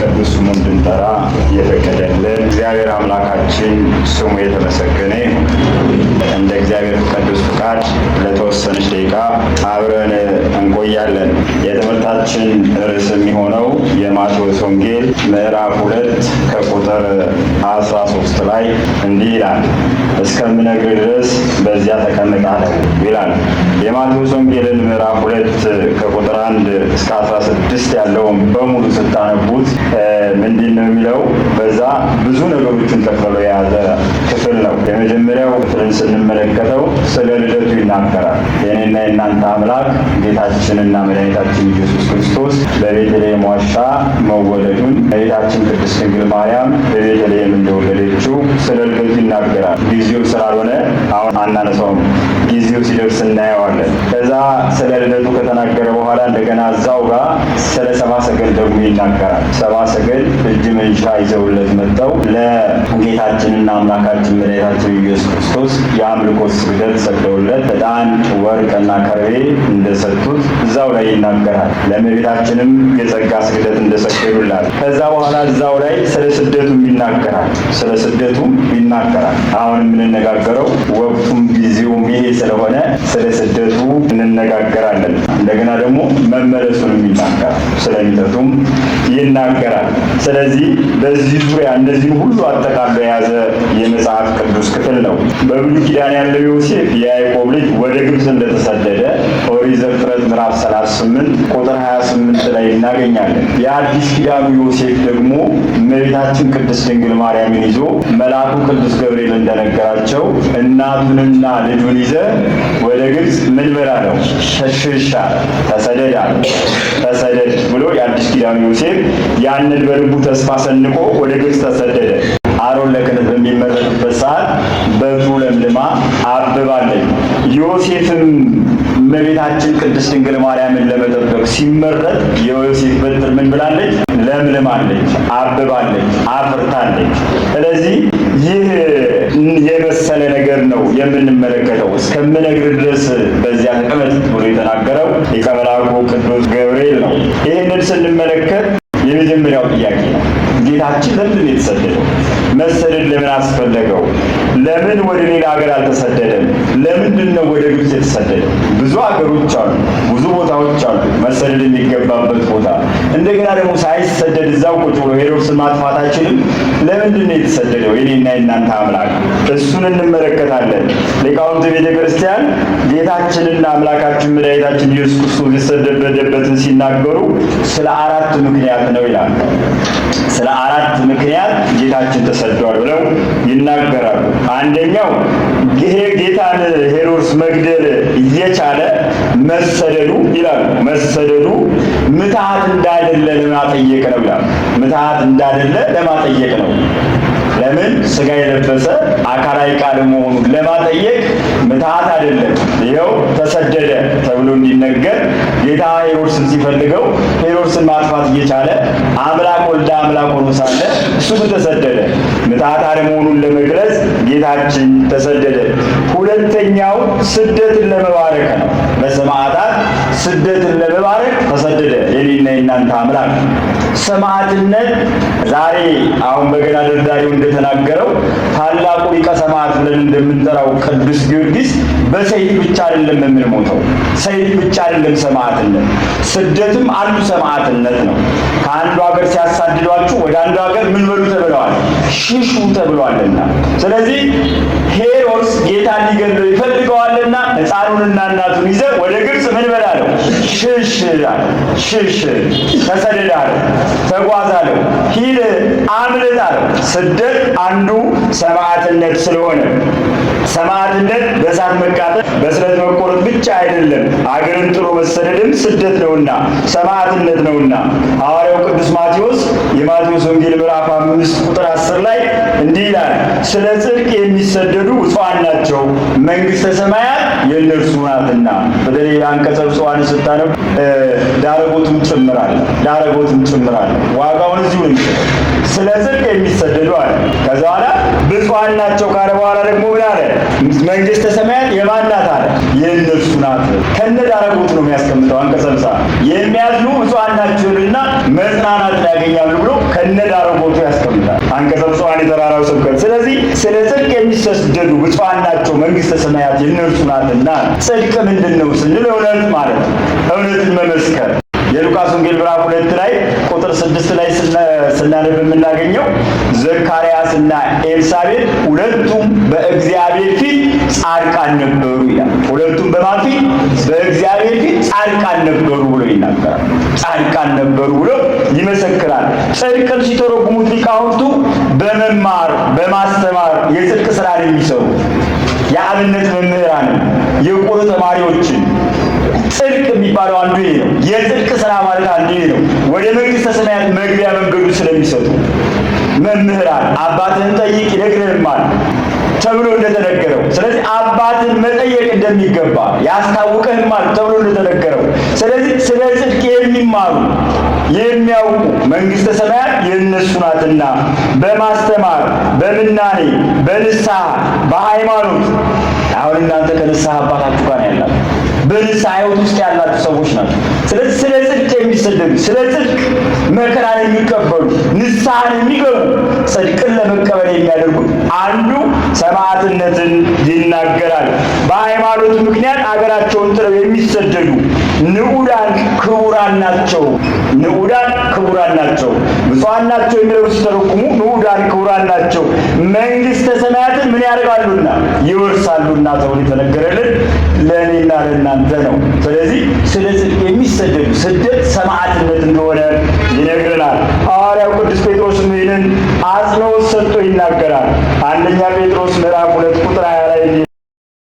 ቅዱስ ስሙን እንድንጠራ የፈቀደልን እግዚአብሔር አምላካችን ስሙ የተመሰገነ ይሁን። እንደ እግዚአብሔር ቅዱስ ፍቃድ ለተወሰነች ደቂቃ አብረን እንቆያለን። የትምህርታችን ርዕስ የሚሆነው የማቴዎስ ወንጌል ምዕራፍ 2 ከቁጥር 13 ላይ እንዲህ ይላል፣ እስከምነግር ድረስ በዚያ ተቀምጣለሁ ይላል። የማቴዎስ ወንጌልን ምዕራፍ 2 ከቁጥር 1 እስከ 16 ያለውን በሙሉ ስታነቡት ምንድን ነው የሚለው? በዛ ብዙ ነገሮችን ጠቅልሎ የያዘ ክፍል ነው። የመጀመሪያው ክፍልን ስንመለከተው ስለ ልደቱ ይናገራል። የኔና የእናንተ አምላክ ጌታችንና መድኃኒታችን ኢየሱስ ክርስቶስ በቤተልሔም ዋሻ መወለዱን፣ እመቤታችን ቅድስት ድንግል ማርያም በቤተልሔም እንደወለደችው ስለ ልደቱ ይናገራል። ጊዜው ስላልሆነ አሁን አናነሳውም፣ ጊዜው ሲደርስ እናየዋለን። ከዛ ስለ ልደቱ ከተናገረ በኋላ እንደገና እዛው ጋር ስለ ሰብአ ሰገል ደግሞ ይናገራል። ሰብአ ሰገል እጅ መንሻ ይዘውለት መጥተው ለጌታችንና አምላካችን መድኃኒታችን ኢየሱስ ክርስቶስ የአምልኮት ስግደት ሰግደውለት ዕጣን፣ ወርቅና ከርቤ እንደሰጡት እዛው ላይ ይናገራል። ለእመቤታችንም የጸጋ ስግደት እንደሰገዱላት ከዛ በኋላ እዛው ላይ ስለ ስደቱም ይናገራል። ስለ ስደቱም ይናገራል። አሁን የምንነጋገረው ወቅቱም ጊዜውም ይሄ ስለሆነ ስለ ስደቱ እንነጋገራለን። እንደገና ደግሞ መመለሱንም ይናገራል። ስለሚጠጡም ይናገራል። ስለዚህ በዚህ ዙሪያ እነዚህን ሁሉ አጠቃሎ የያዘ የመጽሐፍ ቅዱስ ክፍል ነው። በብሉይ ኪዳን ያለው ዮሴፍ የያዕቆብ ልጅ ወደ ግብፅ እንደተሰደደ ኦሪት ዘፍጥረት ምዕራፍ 38 ቁጥር 28 ላይ እናገኛለን። የአዲስ ኪዳኑ ዮሴፍ ደግሞ እመቤታችን ቅድስት ድንግል ማርያምን ይዞ መልአኩ ቅዱስ ገብርኤል እንደነገራቸው እናቱንና ልጁን ይዘ ወደ ግብፅ ምን በላ ነው ተሽሻ ተሰደድ አለ። ተሰደድ ብሎ የአዲስ ኪዳኑ ዮሴፍ ያንን በልቡ ተስፋ ሰንቆ ወደ ግብፅ ተሰደደ። አሮን ለክህነት በሚመረጥበት ሰዓት በትሩ ለምልማ አብባለች። ዮሴፍም እመቤታችን ቅድስት ድንግል ማርያምን ለመጠበቅ ሲመረጥ የዮሴፍ በትር ምን ብላለች? ለምልማለች፣ አብባለች፣ አፍርታለች። ስለዚህ ይህ የመሰለ ነገር ነው የምንመለከተው። እስከምነግር ድረስ በዚያ ተቀመጥ ብሎ የተናገረው ሊቀ መላእክቱ ቅዱስ ገብርኤል ነው። ይህንን ስንመለከት የመጀመሪያው ጥያቄ ነው፣ ጌታችን ለምንድን ነው የተሰደደው? መሰደድ ለምን አስፈለገው? ለምን ወደ ሌላ ሀገር አልተሰደደም? ለምንድን ነው ወደ ግብፅ የተሰደደው? ብዙ ሀገሮች አሉ፣ ብዙ ቦታዎች አሉ መሰደድ የሚገባበት ቦታ። እንደገና ደግሞ ሳይሰደድ እዛው ቁጭ ብሎ ሄሮድስን ማጥፋት አይችልም? ለምንድን ነው የተሰደደው? የኔና የእናንተ አምላክ እሱን እንመለከታለን። ሊቃውንት ቤተ ክርስቲያን ጌታችንና አምላካችን መድኃኒታችን ኢየሱስ ክርስቶስ የተሰደደበትን ሲናገሩ ስለ 4 ምክንያት ነው ይላል። ስለ 4 ምክንያት ጌታችን ተሰዷል ብለው ይናገራሉ። አንደኛው ይሄ ጌታን ሄሮድስ መግደል እየቻለ መሰደዱ ይላሉ። መሰደዱ ምትሃት እንዳይደለ ለማጠየቅ ነው ይላሉ። ምትሃት እንዳይደለ ለማጠየቅ ነው። ለምን ስጋ የለበሰ አካላዊ ቃል መሆኑን ለማጠየቅ ምትሃት አይደለም። ይኸው ተሰደደ ተብሎ እንዲነገር ጌታ ሄሮድስን ሲፈልገው ሄሮድስን ማጥፋት እየቻለ አምላክ ወልደ አምላክ ሆኖ ሳለ እሱ ተሰደደ። ምትሃት አለመሆኑን ለመግለጽ ጌታችን ተሰደደ። ሁለተኛው ስደትን ለመባረክ ነው። በሰማዕታት ስደትን ለመባረክ ተሰደደ። የኔና የእናንተ አምላክ ሰማዕትነት ዛሬ አሁን በገና ደርዳሪው እንደተናገረው ታላቁ ሊቀ ሰማዕት ብለን እንደምንጠራው ቅዱስ ጊዮርጊስ በሰይፍ ብቻ አይደለም የምንሞተው። ሰይፍ ብቻ አይደለም ሰማዕትነት፣ ስደትም አንዱ ሰማዕትነት ነው። ከአንዱ ሀገር ሲያሳድዷችሁ ወደ አንዱ ሀገር ምን በሉ ተብለዋል? ሽሹ ተብለዋልና። ስለዚህ ሄሮድስ ጌታን ሊገድለው ይፈልገዋልና ሕፃኑንና እናቱን ይዘ ወደ ግብፅ ምን በላለው? ሽሽ አለ። ሽሽ ተሰደድ አለ። ተጓዝ አለው። ሂድ አምልጥ አለው። ስደት አንዱ ሰማዕትነት ስለሆነ ሰማዕትነት በእሳት መቃጠል በስለት መቆረጥ ብቻ አይደለም። አገርን ጥሎ መሰደድም ስደት ነውና ሰማዕትነት ነውና ሐዋርያው ቅዱስ ማቴዎስ የማቴዎስ ወንጌል ምዕራፍ 5 ቁጥር 10 ላይ እንዲህ ይላል፣ ስለ ጽድቅ የሚሰደዱ ብፁዓን ናቸው መንግሥተ ሰማያት የእነርሱ ናትና። በተለይ አንቀጸ ብፁዓን ስታነብ ዳረጎቱም ጭምራል። ዋጋውን እዚሁ ነው። ስለ ጽድቅ የሚሰደዱ አለ። ከዛ በኋላ ብፁዓን ናቸው ካለ በኋላ ደግሞ ምን አለ? መንግሥተ ሰማያት የማን ናት አለ? የእነርሱ ናት። ከነ ዳረጎቱ ነው የሚያስቀምጠው አንቀጸ ብፁዓን። የሚያዝኑ ብፁዓን ናቸውና መጽናናት ያገኛሉ ብሎ ስለ ጽድቅ የሚሰደዱ ብፁዓን ናቸው መንግሥተ ሰማያት የእነርሱ ናትና። ጽድቅ ምንድን ነው ስንል እውነት ማለት ነው። እውነትን መመስከር የሉቃስ ወንጌል ምዕራፍ 2 ላይ ቁጥር 6 ላይ ስናነብ የምናገኘው ዘካርያስና ኤልሳቤጥ ሁለቱም በእግዚአብሔር ፊት ጻድቃን ነበሩ ይላል። ሁለቱም በማን ፊት? በእግዚአብሔር ፊት ጻድቃን ነበሩ ብሎ ይናገራል። ጻድቃን ነበሩ ብሎ ይመሰክራል። ጽድቅን ሲተረጉሙት ሊቃውንቱ በመማር በማስተማር የጽድቅ ስራን የሚሰሩ የአብነት መምህራንን፣ የቆሎ ተማሪዎችን ጽድቅ የሚባለው አንዱ ይሄ ነው። የጽድቅ ስራ ማለት አንዱ ይሄ ነው። ወደ መንግሥተ ሰማያት መግቢያ መንገዱ ስለሚሰጡ መምህራን አባትህን ጠይቅ ይነግርህማል ተብሎ እንደተነገረው፣ ስለዚህ አባትን መጠየቅ እንደሚገባ ያስታውቅህማል ተብሎ እንደተነገረው፣ ስለዚህ ስለ ጽድቅ የሚማሩ የሚያውቁ መንግሥተ ሰማያት የእነሱ ናትና በማስተማር በምናኔ በንስሐ በሃይማኖት አሁን እናንተ ከንስሐ አባታችሁ ጋር ያላችሁ በንስሐ ሕይወት ውስጥ ያላችሁ ሰዎች ናቸው። ስለዚህ ስለ ጽድቅ የሚሰደዱ ስለ ጽድቅ መከራን የሚቀበሉ ንስሐን የሚገቡ ጽድቅን ለመቀበል የሚያደርጉት አንዱ ሰማዕትነትን ይናገራል። በሃይማኖት ምክንያት አገራቸውን ጥለው የሚሰደዱ ንዑዳን ክቡራን ናቸው። ንዑዳን ክቡራን ናቸው። ብፁዓን ናቸው የሚለው ሲተረጉሙ ንዑዳን ክቡራን ናቸው፣ መንግሥተ ሰማያትን ምን ያደርጋሉና ይወርሳሉና ተብሎ የተነገረልን ለእኔና ለእናንተ ነው። ስለዚህ ስለ ጽድቅ የሚሰደዱ ስደት ሰማዕትነት እንደሆነ ይነግረናል። ሐዋርያው ቅዱስ ጴጥሮስም ይህንን አጽንኦት ሰጥቶ ይናገራል። አንደኛ ጴጥሮስ ምዕራፍ 2 ቁጥር